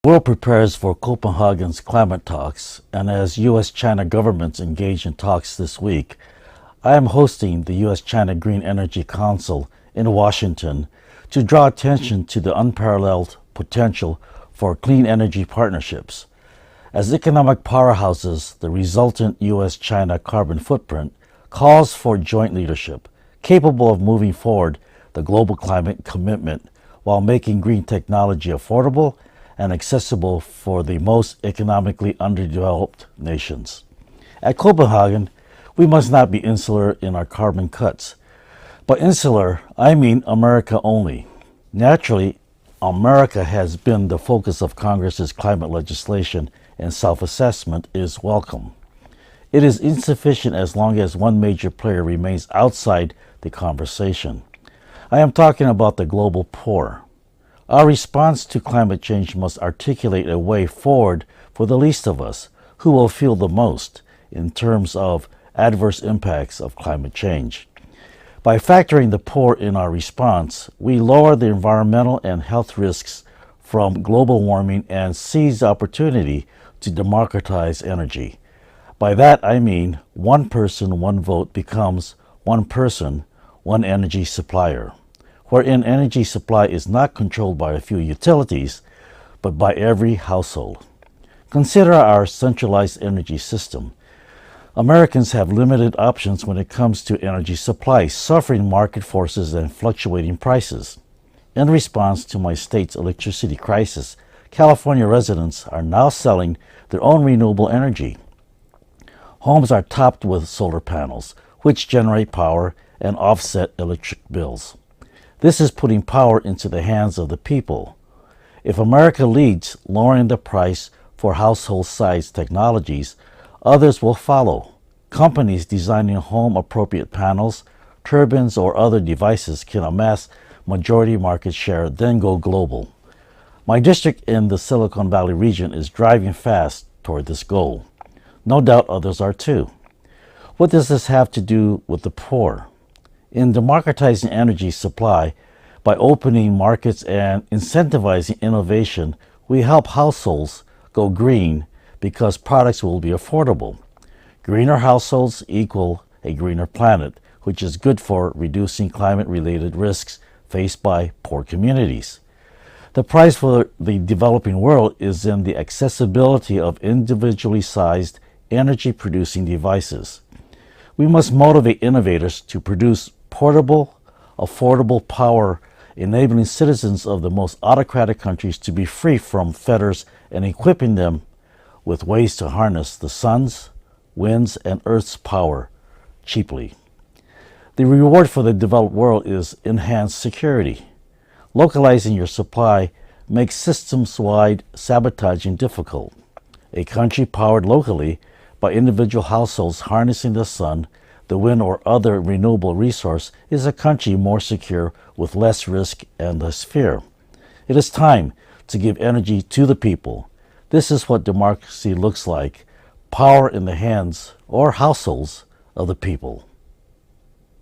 World prepares for Copenhagen's climate talks, and as U.S.-China governments engage in talks this week, I am hosting the U.S.-China Green Energy Council in Washington to draw attention to the unparalleled potential for clean energy partnerships. As economic powerhouses, the resultant U.S.-China carbon footprint calls for joint leadership, capable of moving forward the global climate commitment while making green technology affordable and accessible for the most economically underdeveloped nations. At Copenhagen, we must not be insular in our carbon cuts. By insular, I mean America only. Naturally, America has been the focus of Congress's climate legislation, and self-assessment is welcome. It is insufficient as long as one major player remains outside the conversation. I am talking about the global poor. Our response to climate change must articulate a way forward for the least of us, who will feel the most in terms of adverse impacts of climate change. By factoring the poor in our response, we lower the environmental and health risks from global warming and seize the opportunity to democratize energy. By that I mean one person, one vote becomes one person, one energy supplier, wherein energy supply is not controlled by a few utilities, but by every household. Consider our centralized energy system. Americans have limited options when it comes to energy supply, suffering market forces and fluctuating prices. In response to my state's electricity crisis, California residents are now selling their own renewable energy. Homes are topped with solar panels, which generate power and offset electric bills. This is putting power into the hands of the people. If America leads lowering the price for household-sized technologies, others will follow. Companies designing home-appropriate panels, turbines, or other devices can amass majority market share, then go global. My district in the Silicon Valley region is driving fast toward this goal. No doubt others are too. What does this have to do with the poor? In democratizing energy supply, by opening markets and incentivizing innovation, we help households go green because products will be affordable. Greener households equal a greener planet, which is good for reducing climate-related risks faced by poor communities. The prize for the developing world is in the accessibility of individually sized energy-producing devices. We must motivate innovators to produce portable, affordable power, enabling citizens of the most autocratic countries to be free from fetters and equipping them with ways to harness the sun's, wind's, and earth's power cheaply. The reward for the developed world is enhanced security. Localizing your supply makes systems-wide sabotaging difficult. A country powered locally by individual households harnessing the sun, the wind, or other renewable resource is a country more secure with less risk and less fear. It is time to give energy to the people. This is what democracy looks like: power in the hands or households of the people.